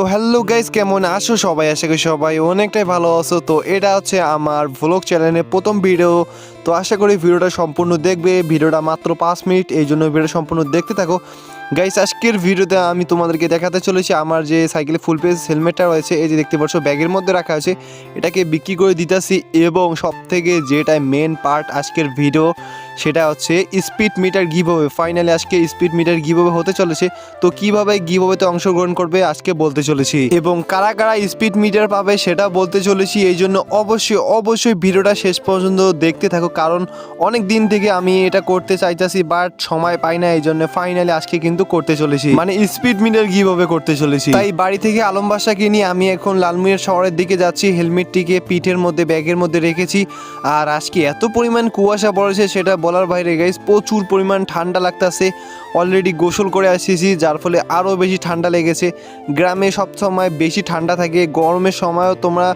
তো hello guys, কেমন আছো সবাই? আশা করি সবাই অনেকটাই ভালো আছো। তো এটা হচ্ছে আমার ভ্লগ চ্যানেলের প্রথম ভিডিও। তো আশা করি ভিডিওটা সম্পূর্ণ দেখবে। ভিডিওটা মাত্র 5 মিনিট, এই জন্য ভিডিওটা সম্পূর্ণ দেখতে থাকো। গাইস, আজকের ভিডিওতে আমি তোমাদেরকে দেখাতে চলেছি আমার যে সাইকেলে ফুল পেজ হেলমেটটা রয়েছে, এই যে দেখতে পাচ্ছ ব্যাগের মধ্যে রাখা আছে, এটাকে বিক্রি করে দিতেছি। এবং সব থেকে যেটা মেন পার্ট আজকের ভিডিও, সেটা হচ্ছে স্পিড মিটার গিভওয়ে। ফাইনালি আজকে স্পিড মিটার গিভওয়ে হতে চলেছে। তো কিভাবে গিভওয়েতে অংশগ্রহণ করবে আজকে বলতে চলেছি, এবং কারা কারা স্পিড মিটার পাবে সেটা বলতে চলেছি। এই জন্য অবশ্যই ভিডিওটা শেষ পর্যন্ত দেখতে থাকো, কারণ অনেক দিন থেকে আমি এটা করতে চাইতেছি বাট সময় পাই না, এই জন্য ফাইনালি আজকে কিন্তু করতে চলেছি, মানে স্পিড মিটার গিভওয়ে করতে চলেছি। তাই বাড়ি থেকে আলম বাসাকে নিয়ে আমি এখন লালমিয়ার শহরের দিকে যাচ্ছি। হেলমেটটিকে পিঠের মধ্যে ব্যাগের মধ্যে রেখেছি। আর আজকে এত পরিমাণ কুয়াশা পড়েছে সেটা বলার বাইরে গাইস, প্রচুর পরিমাণ ঠান্ডা লাগতেছে। অলরেডি গোসল করে আসছি, যার ফলে আরও বেশি ঠান্ডা লেগেছে। গ্রামে সব সময় বেশি ঠান্ডা থাকে, গরমের সময়ও তোমরা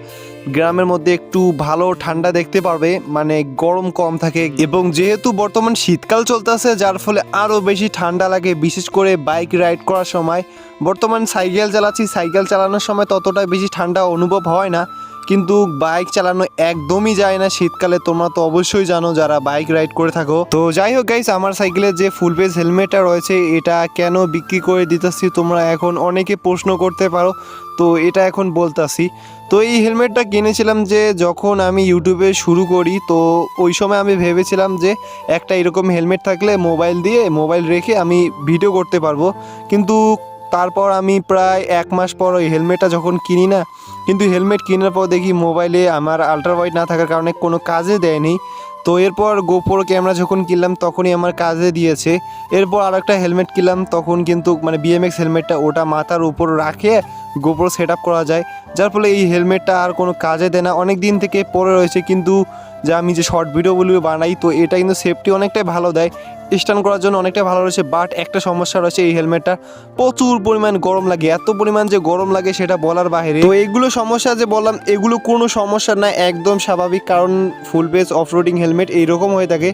গ্রামের মধ্যে একটু ভালো ঠান্ডা দেখতে পারবে, মানে গরম কম থাকে। এবং যেহেতু বর্তমান শীতকাল চলতেছে, যার ফলে আরও বেশি ঠান্ডা লাগে, বিশেষ করে বাইক রাইড করার সময়। বর্তমান সাইকেল চালাচ্ছি, সাইকেল চালানোর সময় ততটা বেশি ঠান্ডা অনুভব হয় না, কিন্তু বাইক চালানো একদমই যায় না শীতকালে। তোমরা তো অবশ্যই জানো যারা বাইক রাইড করে থাকো। তো যাই হোক গাইস, আমার সাইকেলের যে ফুল পেজ হেলমেটটা রয়েছে, এটা কেন বিক্রি করে দিতেছি তোমরা এখন অনেকে প্রশ্ন করতে পারো। তো এটা এখন বলতাছি। তো এই হেলমেটটা কিনেছিলাম যে যখন আমি ইউটিউবে শুরু করি, তো ওই সময় আমি ভেবেছিলাম যে একটা এরকম হেলমেট থাকলে মোবাইল রেখে আমি ভিডিও করতে পারবো। কিন্তু তারপর আমি প্রায় 1 মাস পর ওই হেলমেটটা যখন কিনি না, কিন্তু হেলমেট কেনার পর দেখি মোবাইলে আমার আল্ট্রা ওয়াইড না থাকার কারণে কোনো কাজে দেয়নি। তো এরপর গোপ্রো ক্যামেরা যখন কিনলাম তখনই আমার কাজে দিয়েছে। এরপর আর একটা হেলমেট কিনলাম, তখন কিন্তু মানে বিএমএক্স হেলমেটটা, ওটা মাথার উপর রাখে গোপ্রো সেট আপ করা যায়, যার ফলে এই হেলমেটটা আর কোনো কাজে দেয় না, অনেক দিন থেকে পরে রয়েছে। কিন্তু যে আমি যে শর্ট ভিডিওগুলো বানাই, তো এটা কিন্তু সেফটি অনেকটাই ভালো দেয়, স্ট্যান্ড করার জন্য অনেকটাই ভালো রয়েছে। বাট একটা সমস্যা রয়েছে, এই হেলমেটটা প্রচুর পরিমাণ গরম লাগে, এত পরিমাণ যে গরম লাগে সেটা বলার বাইরে। তো এইগুলো সমস্যা যে বললাম, এগুলো কোনো সমস্যা না, একদম স্বাভাবিক, কারণ ফুল পেজ অফরোডিং হেলমেট এইরকম হয়ে থাকে।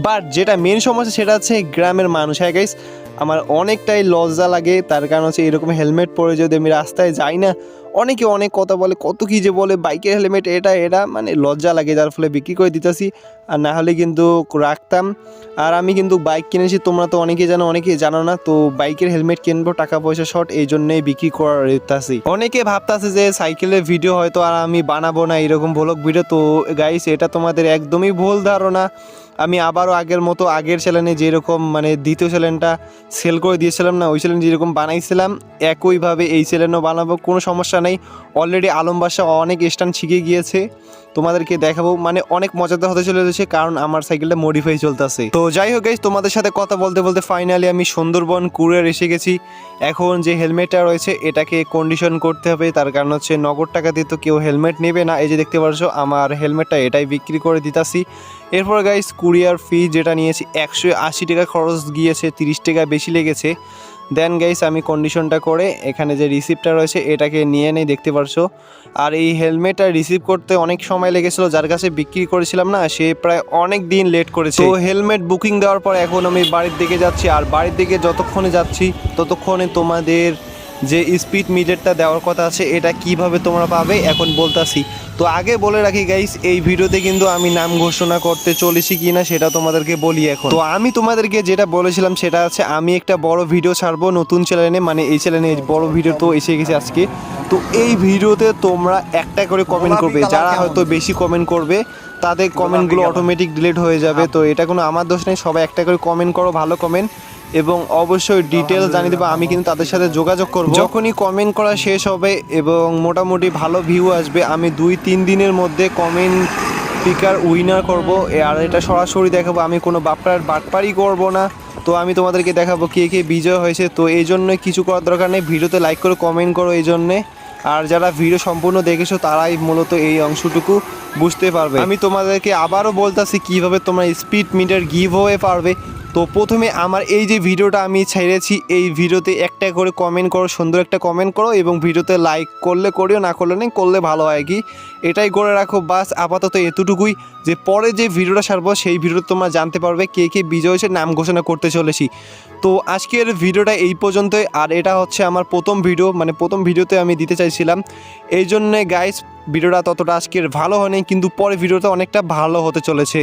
বাট যেটা মেন সমস্যা সেটা হচ্ছে গ্রামের মানুষ। হ্যাঁ গাইস, আমার অনেকটাই লজ্জা লাগে, তার কারণ হচ্ছে এরকম হেলমেট পরে যদি আমি রাস্তায় যাই না, অনেকে অনেক কথা বলে, কত কী যে বলে, বাইকের হেলমেট এটা মানে লজ্জা লাগে, যার ফলে বিক্রি করে দিতেছি। আর না হলে কিন্তু রাখতাম। আর আমি কিন্তু বাইক কিনেছি, তোমরা তো অনেকেই জানো, অনেকেই জানো না। তো বাইকের হেলমেট কিনবো, টাকা পয়সা শর্ট, এই জন্যই বিক্রি করার দিতেছি। অনেকে ভাবতেছে যে সাইকেলের ভিডিও হয়তো আর আমি বানাবো না এরকম ব্লগ ভিডিও। তো গাইস, এটা তোমাদের একদমই ভুল ধারণা। আমি আবারও আগের মতো, আগের চ্যানেলে যেরকম মানে দ্বিতীয় চ্যানেলটা সেল করে দিয়েছিলাম না, ওই চ্যানেল যেরকম বানাইছিলাম একইভাবে এই চ্যানেলও বানাবো, কোনো সমস্যা নেই। অলরেডি আলম বাসা অনেক স্ট্যান্ড শিখে গিয়েছে, তোমাদেরকে দেখাবো, মানে অনেক মজাদার হতে চলেছে, কারণ আমার সাইকেলটা মডিফাই চলতেছে। তো যাই হোক গাইস, তোমাদের সাথে কথা বলতে বলতে ফাইনালি আমি সুন্দরবন কুরিয়ার এসে গেছি। এখন যে হেলমেটটা রয়েছে এটাকে কন্ডিশন করতে হবে, তার কারণ হচ্ছে নগদ টাকা দিয়ে তো কেউ হেলমেট নেবে না। এই যে দেখতে পাচ্ছ আমার হেলমেটটা, এটাই বিক্রি করে দিতাছি। এরপর গাইস, কুরিয়ার ফি যেটা নিয়েছি 180 টাকা খরচ গিয়েছে, 30 টাকা বেশি লেগেছে। দেন গাইস, আমি কন্ডিশনটা করে এখানে যে রিসিপ্টটা রয়েছে এটাকে নিয়ে নেই, দেখতে পারছো। আর এই হেলমেটটা রিসিভ করতে অনেক সময় লেগেছিল, যার কাছে বিক্রি করেছিলাম না সে প্রায় অনেক দিন লেট করেছে। তো হেলমেট বুকিং দেওয়ার পর এখন আমি বাড়ির দিকে যাচ্ছি। আর বাড়ির দিকে যতক্ষণে যাচ্ছি ততক্ষণে তোমাদের যে স্পিড মিটারটা দেওয়ার কথা আছে এটা কিভাবে তোমরা পাবে এখন বলতাছি। তো আগে বলে রাখি গাইস, এই ভিডিওতে কিন্তু আমি নাম ঘোষণা করতে চলেছি কিনা সেটা তোমাদেরকে বলি এখন। তো আমি তোমাদেরকে যেটা বলেছিলাম সেটা আছে, আমি একটা বড় ভিডিও ছাড়বো নতুন চ্যানেলে, মানে এই চ্যানেলে বড় ভিডিও তো এসে গেছে আজকে। তো এই ভিডিওতে তোমরা একটা করে কমেন্ট করবে, যারা হয়তো বেশি কমেন্ট করবে তাদের কমেন্টগুলো অটোমেটিক ডিলিট হয়ে যাবে। তো এটা কোনো আমার দোষ নেই, সবাই একটা করে কমেন্ট করো, ভালো কমেন্ট, এবং অবশ্যই ডিটেলস জানিয়ে দেবো। আমি কিন্তু তাদের সাথে যোগাযোগ করব যখনই কমেন্ট করা শেষ হবে এবং মোটামুটি ভালো ভিউ আসবে। আমি 2-3 দিনের মধ্যে কমেন্ট স্পিকার উইনার করব, আর এটা সরাসরি দেখাবো, আমি কোনো বাটপারি করব না। তো আমি তোমাদেরকে দেখাবো কে কে বিজয় হয়েছে। তো এই জন্যই কিছু করার দরকার নেই, ভিডিওতে লাইক করে কমেন্ট করো এই জন্যে। আর যারা ভিডিও সম্পূর্ণ দেখেছো তারাই মূলত এই অংশটুকু বুঝতে পারবে। আমি তোমাদেরকে আবারও বলতেছি কিভাবে তোমরা স্পিড মিটার গিভওয়ে পারবে। তো প্রথমে আমার এই যে ভিডিওটা আমি ছেড়েছি এই ভিডিওতে একটা করে কমেন্ট করো, সুন্দর একটা কমেন্ট করো এবং ভিডিওতে লাইক করলে করিও, না করলে নেই, করলে ভালো হয় কি এটাই করে রাখো। বাস আপাতত এতটুকুই, যে পরে যে ভিডিওটা ছাড়বো সেই ভিডিওতে তোমরা জানতে পারবে কে কে বিজয় হয়েছে, নাম ঘোষণা করতে চলেছি। তো আজকের ভিডিওটা এই পর্যন্তই, আর এটা হচ্ছে আমার প্রথম ভিডিও, মানে প্রথম ভিডিওতে আমি দিতে চাইছিলাম, এই জন্যে গাইস ভিডিওটা ততটা আজকের ভালো হয়নি, কিন্তু পরে ভিডিওটা অনেকটা ভালো হতে চলেছে।